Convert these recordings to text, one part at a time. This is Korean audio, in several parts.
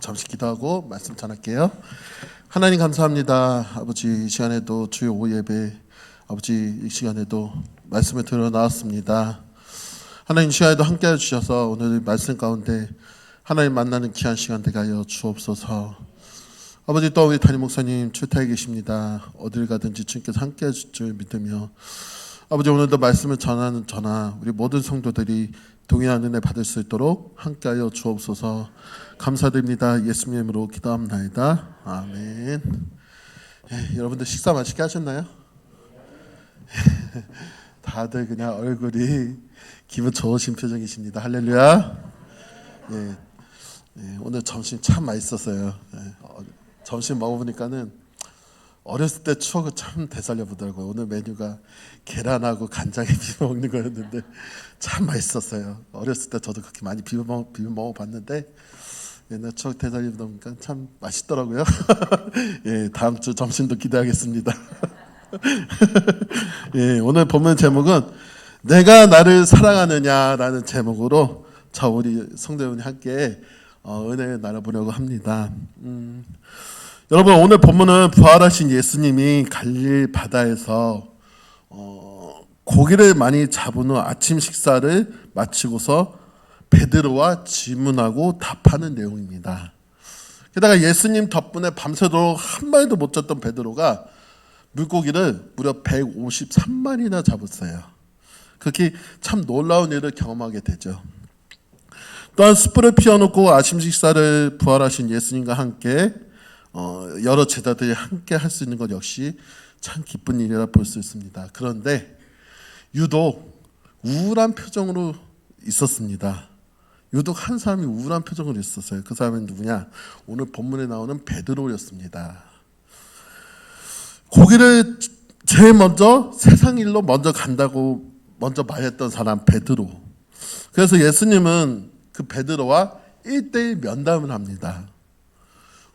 잠시 기도하고 말씀 전할게요. 하나님 감사합니다. 아버지 이 시간에도 주의 오후 예배 아버지 이 시간에도 말씀을 들어 나왔습니다. 하나님 이 시간에도 함께 해주셔서 오늘 말씀 가운데 하나님 만나는 귀한 시간 되게 하여 주옵소서. 아버지 또 우리 담임 목사님 출타에 계십니다. 어딜 가든지 주님께서 함께 해줄 줄 믿으며 아버지 오늘도 말씀을 전하는 저나 우리 모든 성도들이 동일한 은혜 받을 수 있도록 함께하여 주옵소서. 감사드립니다. 예수님 이름으로 기도합나이다. 아멘. 여러분들 식사 맛있게 하셨나요? 다들 그냥 얼굴이 기분 좋으신 표정이십니다. 할렐루야. 오늘 점심 참 맛있었어요. 점심 먹어보니까는 어렸을 때 추억을 참 되살려 보더라고요. 오늘 메뉴가 계란하고 간장에 비벼 먹는 거였는데 참 맛있었어요. 어렸을 때 저도 그렇게 많이 비벼 먹어봤는데 옛날 추억 되살려 보니까 참 맛있더라고요. 다음 주 점심도 기대하겠습니다. 오늘 본문 제목은 내가 나를 사랑하느냐라는 제목으로 저 우리 성도분이 함께 은혜를 나눠보려고 합니다. 여러분 오늘 본문은 부활하신 예수님이 갈릴 바다에서 고기를 많이 잡은 후 아침 식사를 마치고서 베드로와 질문하고 답하는 내용입니다. 게다가 예수님 덕분에 밤새도록 한 마리도 못 잡던 베드로가 물고기를 무려 153마리나 잡았어요. 그렇게 참 놀라운 일을 경험하게 되죠. 또한 숯불을 피워놓고 아침 식사를 부활하신 예수님과 함께 여러 제자들이 함께 할 수 있는 것 역시 참 기쁜 일이라 볼 수 있습니다. 그런데 유독 우울한 표정으로 있었습니다. 유독 한 사람이 우울한 표정으로 있었어요. 그 사람은 누구냐? 오늘 본문에 나오는 베드로였습니다. 고기를 제일 먼저 세상 일로 먼저 간다고 먼저 말했던 사람 베드로. 그래서 예수님은 그 베드로와 1대1 면담을 합니다.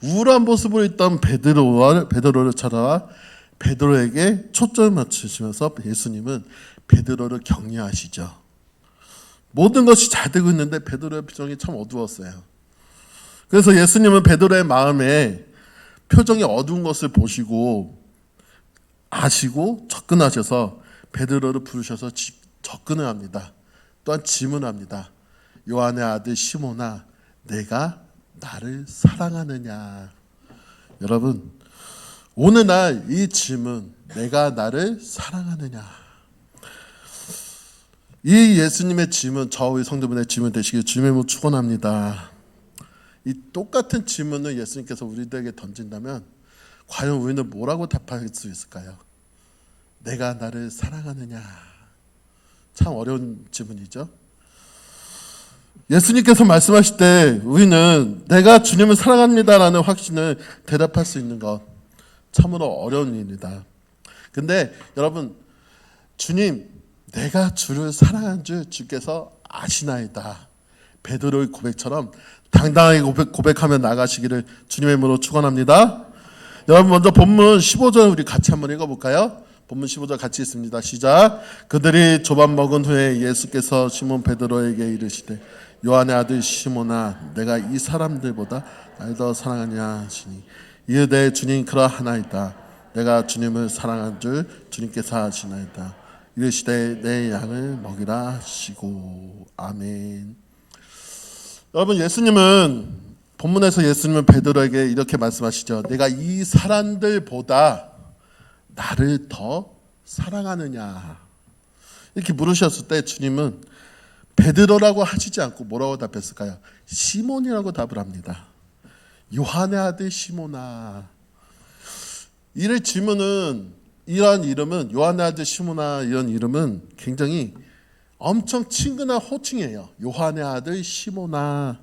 우울한 모습으로 있던 베드로를 찾아와 베드로에게 초점을 맞추시면서 예수님은 베드로를 격려하시죠. 모든 것이 잘 되고 있는데 베드로의 표정이 참 어두웠어요. 그래서 예수님은 베드로의 마음에 표정이 어두운 것을 보시고 아시고 접근하셔서 베드로를 부르셔서 접근을 합니다. 또한 질문합니다. 요한의 아들 시몬아, 내가 나를 사랑하느냐? 여러분, 오늘날 이 질문, 내가 나를 사랑하느냐? 이 예수님의 질문, 저희 성도분의 질문 되시길 주님의 축원합니다. 이 똑같은 질문을 예수님께서 우리들에게 던진다면 과연 우리는 뭐라고 답할 수 있을까요? 내가 나를 사랑하느냐? 참 어려운 질문이죠. 예수님께서 말씀하실 때 우리는 내가 주님을 사랑합니다라는 확신을 대답할 수 있는 것 참으로 어려운 일입니다. 근데 여러분, 주님, 내가 주를 사랑한 줄 주께서 아시나이다. 베드로의 고백처럼 당당하게 고백하며 나가시기를 주님의 이름으로 축원합니다. 여러분 먼저 본문 15절 우리 같이 한번 읽어볼까요? 본문 15절 같이 읽습니다. 시작. 그들이 조밥 먹은 후에 예수께서 시몬 베드로에게 이르시되 요한의 아들 시몬아, 내가 이 사람들보다 날 더 사랑하냐 하시니 이르되 주님 그러하나이다. 내가 주님을 사랑한 줄 주님께서 아시나이다. 이르시되 내 양을 먹이라 하시고. 아멘. 여러분, 예수님은 본문에서 예수님은 베드로에게 이렇게 말씀하시죠. 내가 이 사람들보다 나를 더 사랑하느냐? 이렇게 물으셨을 때 주님은 베드로라고 하시지 않고 뭐라고 답했을까요? 시몬이라고 답을 합니다. 요한의 아들 시몬아. 이런 질문은, 이러한 이름은, 요한의 아들 시몬아, 이런 이름은 굉장히 엄청 친근한 호칭이에요. 요한의 아들 시몬아,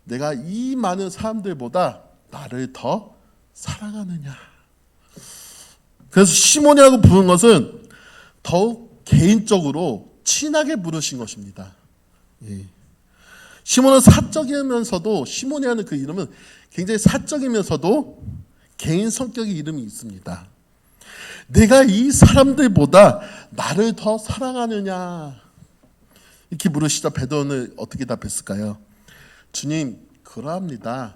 내가 이 많은 사람들보다 나를 더 사랑하느냐? 그래서 시몬이라고 부른 것은 더욱 개인적으로 친하게 부르신 것입니다. 시몬은 사적이면서도, 시몬이라는 그 이름은 굉장히 사적이면서도 개인 성격의 이름이 있습니다. 내가 이 사람들보다 나를 더 사랑하느냐? 이렇게 물으시자 베드로는 어떻게 답했을까요? 주님, 그러합니다.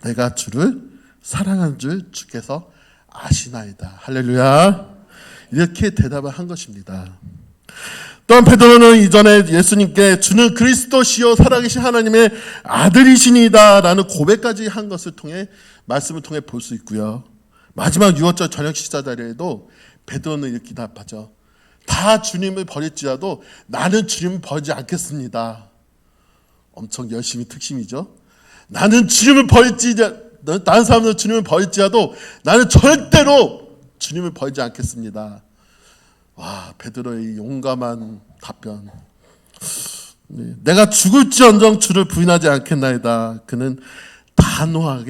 내가 주를 사랑하는 줄 주께서 아시나이다. 할렐루야. 이렇게 대답을 한 것입니다. 또한 베드로는 이전에 예수님께 주는 그리스도시요 살아계신 하나님의 아들이시니다 라는 고백까지 한 것을 통해 말씀을 통해 볼 수 있고요. 마지막 유월절 저녁 식사 자리에도 베드로는 이렇게 답하죠. 다 주님을 버릴지라도 나는 주님을 버리지 않겠습니다. 엄청 열심히 특심이죠. 나는 주님을 다른 사람들은 주님을 버릴지라도 나는 절대로 주님을 버리지 않겠습니다. 와, 베드로의 용감한 답변. 내가 죽을지언정 주를 부인하지 않겠나이다. 그는 단호한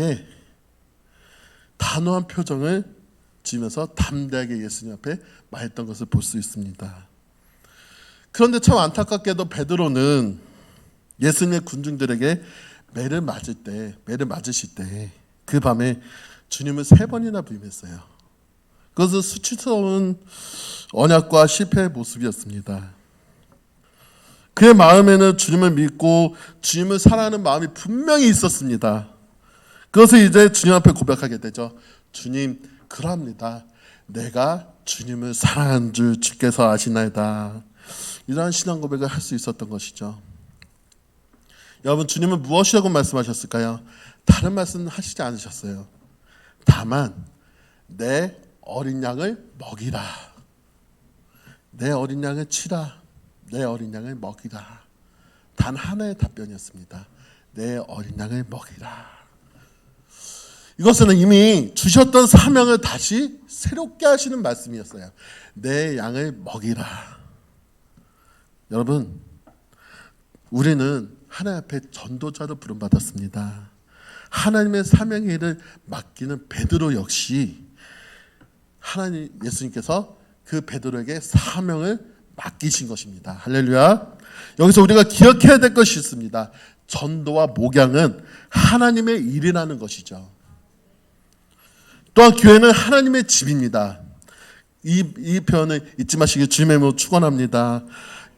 표정을 지으면서 담대하게 예수님 앞에 말했던 것을 볼 수 있습니다. 그런데 참 안타깝게도 베드로는 예수님의 군중들에게 매를 맞으실 때 그 밤에 주님을 3번이나 부임했어요. 그것은 수치스러운 언약과 실패의 모습이었습니다. 그의 마음에는 주님을 믿고 주님을 사랑하는 마음이 분명히 있었습니다. 그것을 이제 주님 앞에 고백하게 되죠. 주님, 그러합니다. 내가 주님을 사랑하는 줄 주께서 아시나이다. 이러한 신앙 고백을 할 수 있었던 것이죠. 여러분, 주님은 무엇이라고 말씀하셨을까요? 다른 말씀 하시지 않으셨어요. 다만 내 어린 양을 먹이라. 내 어린 양을 치라. 내 어린 양을 먹이라. 단 하나의 답변이었습니다. 내 어린 양을 먹이라. 이것은 이미 주셨던 사명을 다시 새롭게 하시는 말씀이었어요. 내 양을 먹이라. 여러분, 우리는 하나님 앞에 전도자로 부름받았습니다. 하나님의 사명의 일을 맡기는 베드로 역시 예수님께서 그 베드로에게 사명을 맡기신 것입니다. 할렐루야. 여기서 우리가 기억해야 될 것이 있습니다. 전도와 목양은 하나님의 일이라는 것이죠. 또한 교회는 하나님의 집입니다. 이 표현을 잊지 마시길 주님의 이름으로 축원합니다.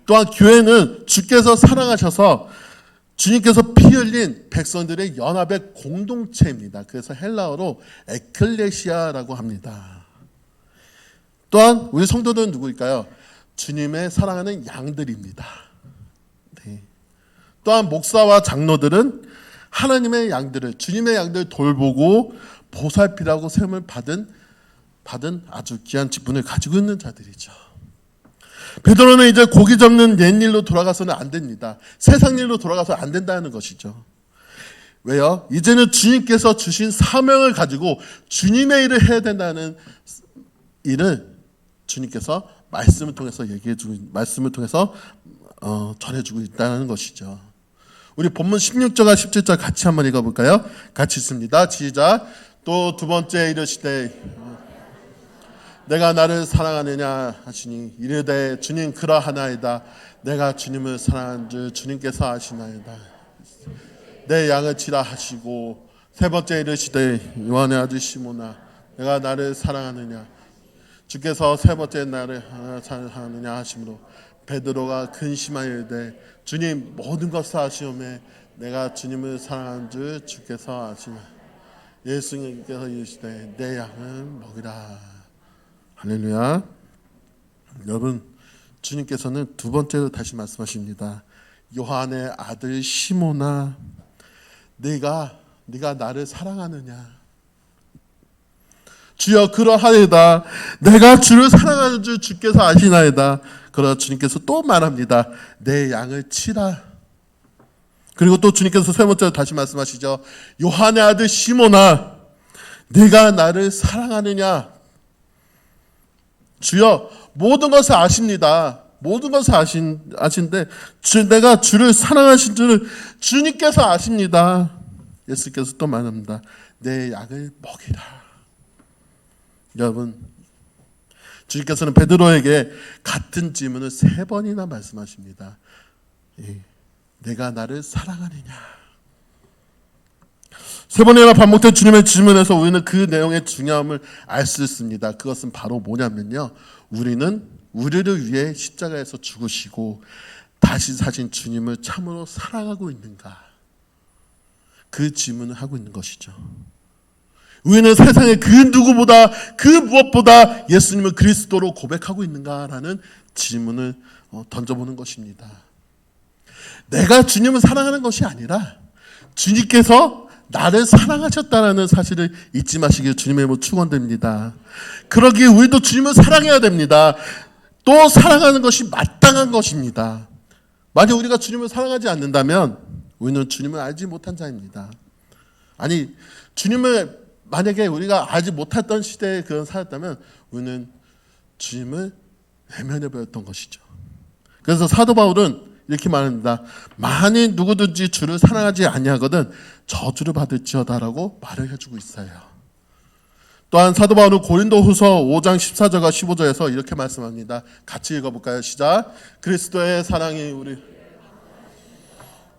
또한 교회는 주께서 사랑하셔서 주님께서 피 흘린 백성들의 연합의 공동체입니다. 그래서 헬라어로 에클레시아라고 합니다. 또한 우리 성도들은 누구일까요? 주님의 사랑하는 양들입니다. 네. 또한 목사와 장로들은 하나님의 양들을, 주님의 양들을 돌보고 보살피라고 세움을 받은 아주 귀한 직분을 가지고 있는 자들이죠. 베드로는 이제 고기 잡는 옛일로 돌아가서는 안 됩니다. 세상 일로 돌아가서 안 된다는 것이죠. 왜요? 이제는 주님께서 주신 사명을 가지고 주님의 일을 해야 된다는 일을 주님께서 말씀을 통해서 전해주고 있다는 것이죠. 우리 본문 16절과 17절 같이 한번 읽어볼까요? 같이 읽습니다. 시작. 또 두 번째 이르시되 내가 나를 사랑하느냐 하시니 이르되 주님 그러하나이다. 내가 주님을 사랑한 줄 주님께서 아시나이다. 내 양을 치라 하시고 세 번째 이르시되 요한의 아들 시몬아 내가 나를 사랑하느냐 주께서 세 번째 나를 사랑하느냐 하시므로 베드로가 근심하여 이르되 주님 모든 것을 아시오매 내가 주님을 사랑한 줄 주께서 아시나. 예수님께서 이르시되 내 양을 먹이라. 할렐루야. 여러분, 주님께서는 두 번째로 다시 말씀하십니다. 요한의 아들 시몬아 네가 나를 사랑하느냐. 주여 그러하이다. 내가 주를 사랑하는 줄 주께서 아시나이다. 그러나 주님께서 또 말합니다. 내 양을 치라. 그리고 또 주님께서 세 번째로 다시 말씀하시죠. 요한의 아들 시몬아 네가 나를 사랑하느냐. 주여 모든 것을 아십니다. 모든 것을 아신데 내가 주를 사랑하신 줄을 주님께서 아십니다. 예수께서 또 말합니다. 내 양을 먹이라. 여러분, 주님께서는 베드로에게 같은 질문을 3번이나 말씀하십니다. 내가 나를 사랑하느냐. 3번이나 반복된 주님의 질문에서 우리는 그 내용의 중요함을 알 수 있습니다. 그것은 바로 뭐냐면요. 우리는 우리를 위해 십자가에서 죽으시고 다시 사신 주님을 참으로 사랑하고 있는가. 그 질문을 하고 있는 것이죠. 우리는 세상의 그 누구보다 그 무엇보다 예수님을 그리스도로 고백하고 있는가라는 질문을 던져보는 것입니다. 내가 주님을 사랑하는 것이 아니라 주님께서 나를 사랑하셨다는 사실을 잊지 마시길 주님의 이름으로 축원드립니다. 그러기에 우리도 주님을 사랑해야 됩니다. 또 사랑하는 것이 마땅한 것입니다. 만약 우리가 주님을 사랑하지 않는다면 우리는 주님을 알지 못한 자입니다. 아니, 주님을 만약에 우리가 알지 못했던 시대에 그런 살았다면 우리는 주님을 외면해 버렸던 것이죠. 그래서 사도 바울은 이렇게 말합니다. 만일 누구든지 주를 사랑하지 아니하거든 저주를 받을지어다라고 말을 해주고 있어요. 또한 사도 바울은 고린도후서 5장 14절과 15절에서 이렇게 말씀합니다. 같이 읽어볼까요? 시작. 그리스도의 사랑이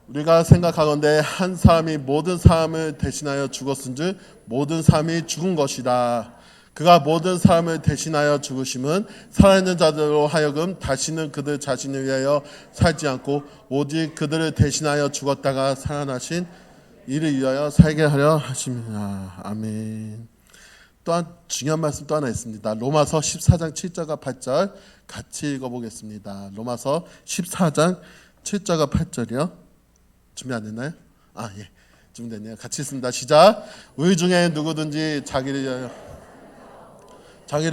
우리가 생각하건대 한 사람이 모든 사람을 대신하여 죽었은즉 모든 사람이 죽은 것이다. 그가 모든 사람을 대신하여 죽으심은 살아있는 자들로 하여금 다시는 그들 자신을 위하여 살지 않고 오직 그들을 대신하여 죽었다가 살아나신 이를 위하여 살게 하려 하십니다. 아멘. 또한 중요한 말씀 또 하나 있습니다. 로마서 14장 7절과 8절 같이 읽어보겠습니다. 로마서 14장 7절과 8절이요. 준비 안 됐나요? 예. 준비됐네요. 같이 읽습니다. 시작. 우리 중에 누구든지 자기를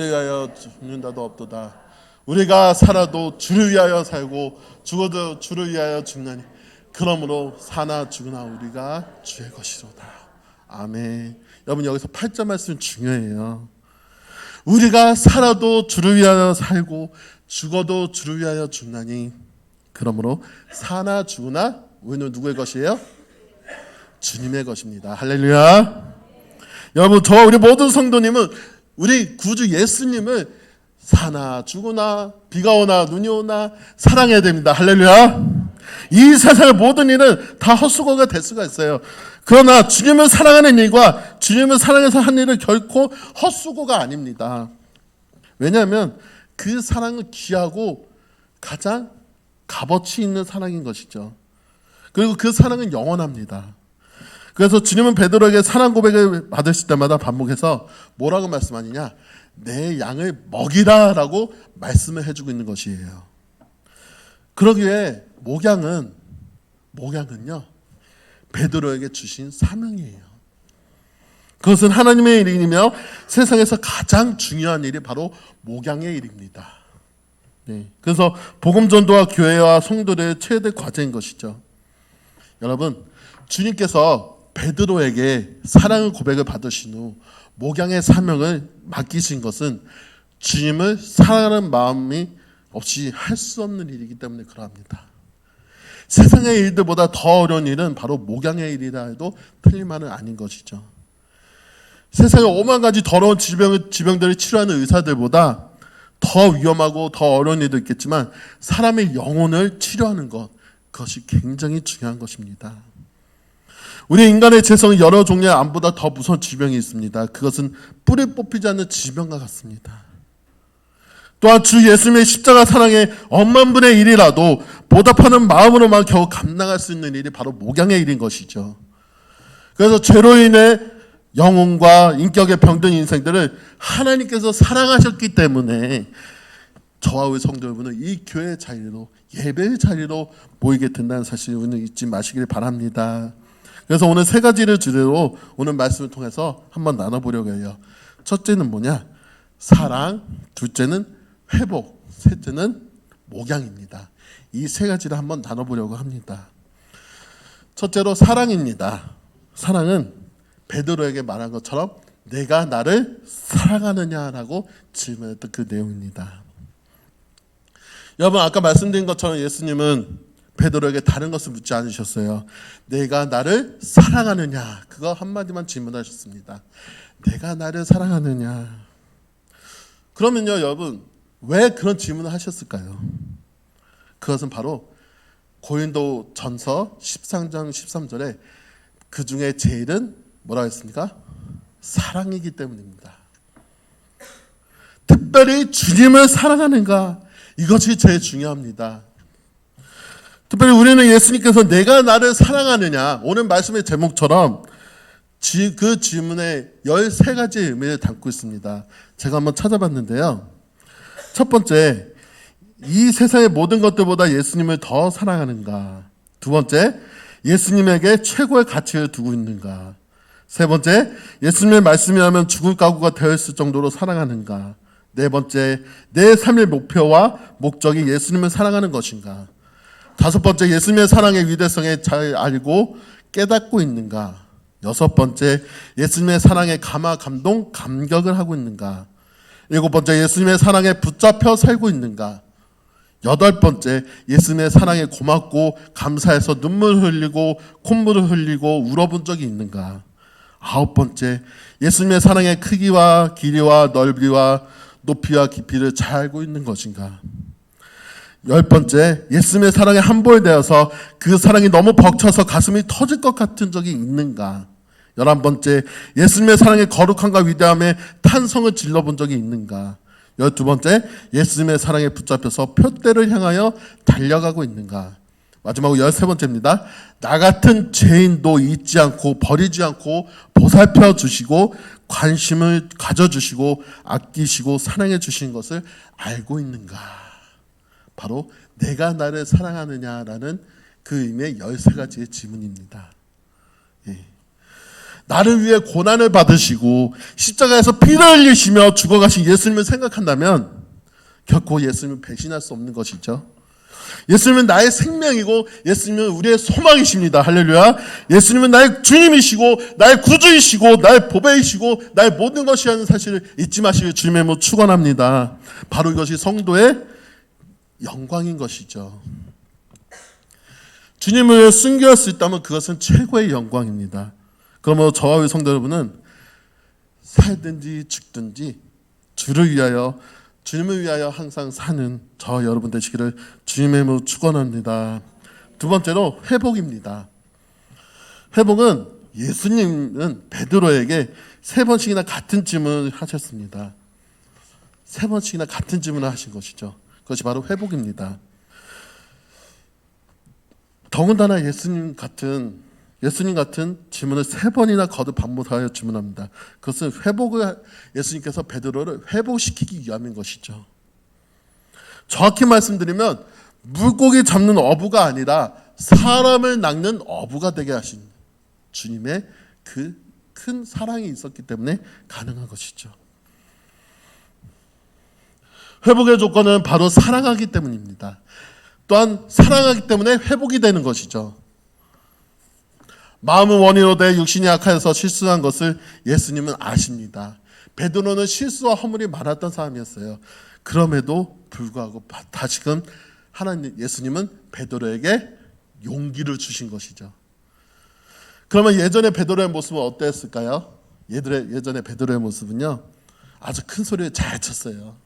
위하여 죽는다도 없도다. 우리가 살아도 주를 위하여 살고 죽어도 주를 위하여 죽나니 그러므로 사나 죽으나 우리가 주의 것이로다. 아멘. 여러분 여기서 8절 말씀 중요해요. 우리가 살아도 주를 위하여 살고 죽어도 주를 위하여 죽나니 그러므로 사나 죽으나 우리는 누구의 것이에요? 주님의 것입니다. 할렐루야. 여러분 저와 우리 모든 성도님은 우리 구주 예수님을 사나 죽으나 비가 오나 눈이 오나 사랑해야 됩니다. 할렐루야. 이 세상의 모든 일은 다 헛수고가 될 수가 있어요. 그러나 주님을 사랑하는 일과 주님을 사랑해서 한 일은 결코 헛수고가 아닙니다. 왜냐하면 그 사랑은 귀하고 가장 값어치 있는 사랑인 것이죠. 그리고 그 사랑은 영원합니다. 그래서 주님은 베드로에게 사랑 고백을 받으실 때마다 반복해서 뭐라고 말씀하느냐? 내 양을 먹이라라고 말씀을 해주고 있는 것이에요. 그러기에 목양은요 베드로에게 주신 사명이에요. 그것은 하나님의 일이며 세상에서 가장 중요한 일이 바로 목양의 일입니다. 네. 그래서 복음 전도와 교회와 성도들의 최대 과제인 것이죠. 여러분, 주님께서 베드로에게 사랑의 고백을 받으신 후 목양의 사명을 맡기신 것은 주님을 사랑하는 마음이 없이 할 수 없는 일이기 때문에 그러합니다. 세상의 일들보다 더 어려운 일은 바로 목양의 일이라 해도 틀린 말은 아닌 것이죠. 세상에 오만 가지 더러운 질병들을 치료하는 의사들보다 더 위험하고 더 어려운 일도 있겠지만 사람의 영혼을 치료하는 것, 그것이 굉장히 중요한 것입니다. 우리 인간의 재성은 여러 종류의 암보다 더 무서운 질병이 있습니다. 그것은 뿌리 뽑히지 않는 질병과 같습니다. 또한 주 예수님의 십자가 사랑의 엄만 분의 일이라도 보답하는 마음으로만 겨우 감당할 수 있는 일이 바로 목양의 일인 것이죠. 그래서 죄로 인해 영혼과 인격에 병든 인생들을 하나님께서 사랑하셨기 때문에 저와 우리 성도 여러분은 이 교회의 자리로 예배의 자리로 모이게 된다는 사실을 우리는 잊지 마시길 바랍니다. 그래서 오늘 세 가지를 주제로 오늘 말씀을 통해서 한번 나눠보려고 해요. 첫째는 뭐냐? 사랑, 둘째는 회복, 셋째는 목양입니다. 이 세 가지를 한번 나눠보려고 합니다. 첫째로 사랑입니다. 사랑은 베드로에게 말한 것처럼 내가 나를 사랑하느냐라고 질문했던 그 내용입니다. 여러분 아까 말씀드린 것처럼 예수님은 베드로에게 다른 것을 묻지 않으셨어요. 내가 나를 사랑하느냐, 그거 한마디만 질문하셨습니다. 내가 나를 사랑하느냐. 그러면요 여러분 왜 그런 질문을 하셨을까요? 그것은 바로 고린도 전서 13장 13절에 그 중에 제일은 뭐라고 했습니까? 사랑이기 때문입니다. 특별히 주님을 사랑하는가, 이것이 제일 중요합니다. 특별히 우리는 예수님께서 내가 나를 사랑하느냐, 오늘 말씀의 제목처럼 그 질문에 13가지의 의미를 담고 있습니다. 제가 한번 찾아봤는데요. 첫 번째, 이 세상의 모든 것들보다 예수님을 더 사랑하는가? 두 번째, 예수님에게 최고의 가치를 두고 있는가? 세 번째, 예수님의 말씀이라면 죽을 각오가 되어 있을 정도로 사랑하는가? 네 번째, 내 삶의 목표와 목적이 예수님을 사랑하는 것인가? 다섯 번째, 예수님의 사랑의 위대성에 잘 알고 깨닫고 있는가? 여섯 번째, 예수님의 사랑에 감동, 감격을 하고 있는가? 일곱 번째, 예수님의 사랑에 붙잡혀 살고 있는가? 여덟 번째, 예수님의 사랑에 고맙고 감사해서 눈물 흘리고 콧물을 흘리고 울어본 적이 있는가? 아홉 번째, 예수님의 사랑의 크기와 길이와 넓이와 높이와 깊이를 잘 알고 있는 것인가? 열 번째, 예수님의 사랑에 함몰되어서 그 사랑이 너무 벅차서 가슴이 터질 것 같은 적이 있는가? 11번째, 예수님의 사랑의 거룩함과 위대함에 탄성을 질러본 적이 있는가? 12번째, 예수님의 사랑에 붙잡혀서 표대를 향하여 달려가고 있는가? 마지막으로 13번째입니다. 나 같은 죄인도 잊지 않고 버리지 않고 보살펴 주시고 관심을 가져주시고 아끼시고 사랑해 주시는 것을 알고 있는가? 바로 내가 나를 사랑하느냐라는 그 의미의 13가지의 질문입니다. 예. 나를 위해 고난을 받으시고 십자가에서 피를 흘리시며 죽어가신 예수님을 생각한다면 결코 예수님을 배신할 수 없는 것이죠. 예수님은 나의 생명이고 예수님은 우리의 소망이십니다. 할렐루야. 예수님은 나의 주님이시고 나의 구주이시고 나의 보배이시고 나의 모든 것이라는 사실을 잊지 마시길 주님의 이름으로 축원합니다. 바로 이것이 성도의 영광인 것이죠. 주님을 순교할 수 있다면 그것은 최고의 영광입니다. 그러므로 저와 우리 성도 여러분은 살든지 죽든지 주를 위하여 주님을 위하여 항상 사는 저 여러분 되시기를 주님의 이름으로 축원합니다. 두 번째로 회복입니다. 회복은 예수님은 베드로에게 3번씩이나 같은 질문을 하셨습니다. 3번씩이나 같은 질문을 하신 것이죠. 그것이 바로 회복입니다. 더군다나 예수님 같은 질문을 3번이나 거듭 반복하여 질문합니다. 그것은 예수님께서 베드로를 회복시키기 위함인 것이죠. 정확히 말씀드리면 물고기 잡는 어부가 아니라 사람을 낚는 어부가 되게 하신 주님의 그 큰 사랑이 있었기 때문에 가능한 것이죠. 회복의 조건은 바로 사랑하기 때문입니다. 또한 사랑하기 때문에 회복이 되는 것이죠. 마음은 원이로되 육신이 약하여서 실수한 것을 예수님은 아십니다. 베드로는 실수와 허물이 많았던 사람이었어요. 그럼에도 불구하고 다시금 예수님은 베드로에게 용기를 주신 것이죠. 그러면 예전에 베드로의 모습은 어땠을까요? 예전에 베드로의 모습은요, 아주 큰 소리를 잘 쳤어요.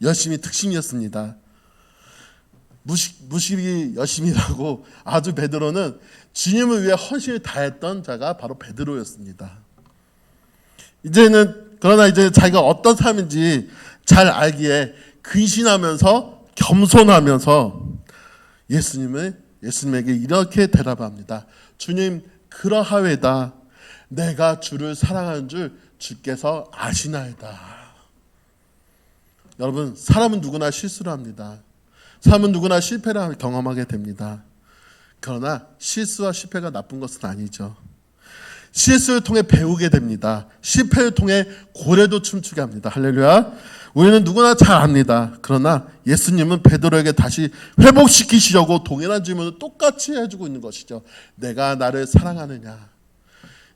열심히 특심이었습니다. 무식이 열심히 일하고 아주 베드로는 주님을 위해 헌신을 다했던 자가 바로 베드로였습니다. 그러나 이제 자기가 어떤 사람인지 잘 알기에 근신하면서 겸손하면서 예수님에게 이렇게 대답합니다. 주님, 그러하외다. 내가 주를 사랑하는 줄 주께서 아시나이다. 여러분, 사람은 누구나 실수를 합니다. 사람은 누구나 실패를 경험하게 됩니다. 그러나 실수와 실패가 나쁜 것은 아니죠. 실수를 통해 배우게 됩니다. 실패를 통해 고래도 춤추게 합니다. 할렐루야. 우리는 누구나 잘 압니다. 그러나 예수님은 베드로에게 다시 회복시키시려고 동일한 질문을 똑같이 해주고 있는 것이죠. 내가 나를 사랑하느냐.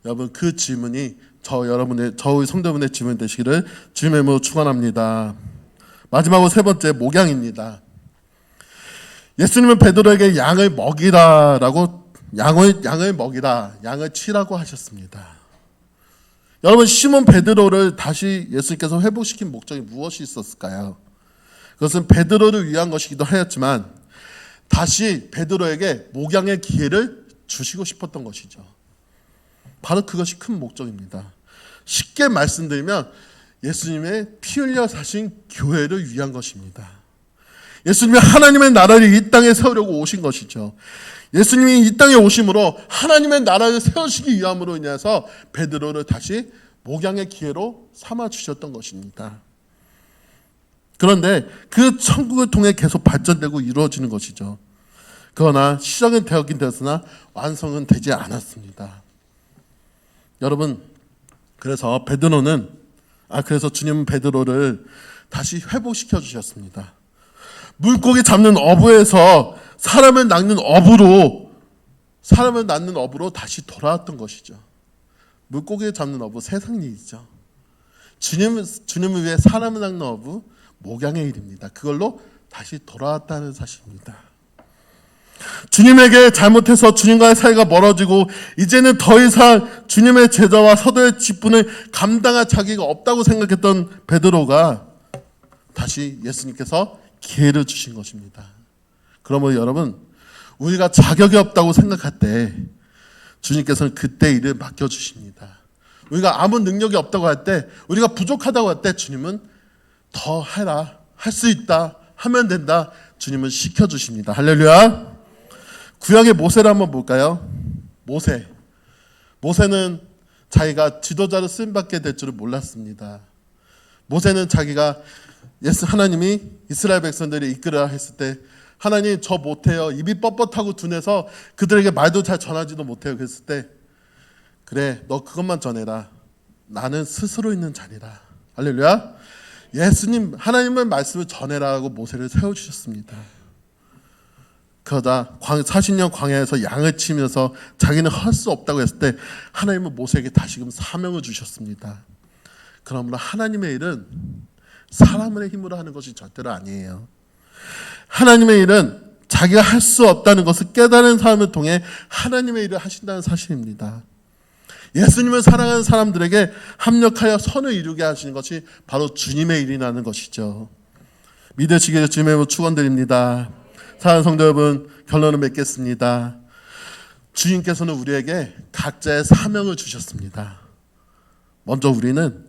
여러분, 그 질문이 저희 성도분의 질문 되시기를 주님의 이름으로 축원합니다. 마지막으로 세 번째, 목양입니다. 예수님은 베드로에게 양을 먹이라라고 양을 먹이라, 양을 치라고 하셨습니다. 여러분, 시몬 베드로를 다시 예수님께서 회복시킨 목적이 무엇이 있었을까요? 그것은 베드로를 위한 것이기도 하였지만 다시 베드로에게 목양의 기회를 주시고 싶었던 것이죠. 바로 그것이 큰 목적입니다. 쉽게 말씀드리면 예수님의 피 흘려 사신 교회를 위한 것입니다. 예수님이 하나님의 나라를 이 땅에 세우려고 오신 것이죠. 예수님이 이 땅에 오심으로 하나님의 나라를 세우시기 위함으로 인해서 베드로를 다시 목양의 기회로 삼아 주셨던 것입니다. 그런데 그 천국을 통해 계속 발전되고 이루어지는 것이죠. 그러나 시작은 되었긴 되었으나 완성은 되지 않았습니다. 여러분, 그래서 주님은 베드로를 다시 회복시켜 주셨습니다. 물고기 잡는 어부에서 사람을 낳는 어부로 다시 돌아왔던 것이죠. 물고기 잡는 어부, 세상 일이죠. 주님을 위해 사람을 낳는 어부, 목양의 일입니다. 그걸로 다시 돌아왔다는 사실입니다. 주님에게 잘못해서 주님과의 사이가 멀어지고 이제는 더 이상 주님의 제자와 서도의 직분을 감당할 자기가 없다고 생각했던 베드로가 다시 예수님께서 기회를 주신 것입니다. 그러면 여러분, 우리가 자격이 없다고 생각할 때 주님께서는 그때 일을 맡겨주십니다. 우리가 아무 능력이 없다고 할 때, 우리가 부족하다고 할 때 주님은 더 해라, 할 수 있다, 하면 된다, 주님은 시켜주십니다. 할렐루야. 구약의 모세를 한번 볼까요? 모세는 자기가 지도자로 쓰임받게 될 줄을 몰랐습니다. 모세는 자기가 하나님이 이스라엘 백성들이 이끌으라 했을 때, 하나님 저 못해요, 입이 뻣뻣하고 둔해서 그들에게 말도 잘 전하지도 못해요 그랬을 때, 그래 너 그것만 전해라, 나는 스스로 있는 자니라. 할렐루야. 예수님 하나님의 말씀을 전해라고 모세를 세워주셨습니다. 그러다 40년 광야에서 양을 치면서 자기는 할 수 없다고 했을 때 하나님은 모세에게 다시금 사명을 주셨습니다. 그러므로 하나님의 일은 사람의 힘으로 하는 것이 절대로 아니에요. 하나님의 일은 자기가 할 수 없다는 것을 깨달은 사람을 통해 하나님의 일을 하신다는 사실입니다. 예수님을 사랑하는 사람들에게 합력하여 선을 이루게 하시는 것이 바로 주님의 일이라는 것이죠. 믿으시기를 주님의 이름으로 축원드립니다. 사랑하는 성도 여러분, 결론을 맺겠습니다. 주님께서는 우리에게 각자의 사명을 주셨습니다. 먼저 우리는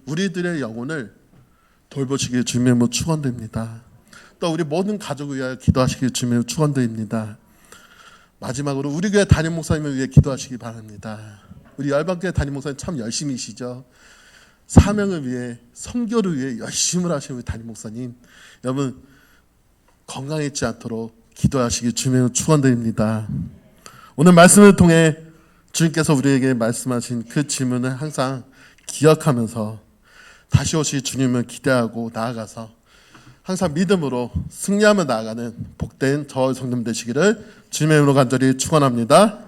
우리들의 영혼을 돌보시길 주님의 이름으로 축원드립니다. 또 우리 모든 가족을 위하여 기도하시길 주님의 이름으로 축원드립니다. 마지막으로 우리 교회 담임 목사님을 위해 기도하시기 바랍니다. 우리 열방교회 담임 목사님 참 열심히시죠. 사명을 위해, 선교를 위해 열심히 하시는 우리 담임 목사님, 여러분 건강해지지 않도록 기도하시길 주님의 축원드립니다. 오늘 말씀을 통해 주님께서 우리에게 말씀하신 그 질문을 항상 기억하면서 다시 오실 주님을 기대하고 나아가서 항상 믿음으로 승리하며 나아가는 복된 저와 성도님 되시기를 주님의 이름으로 간절히 축원합니다.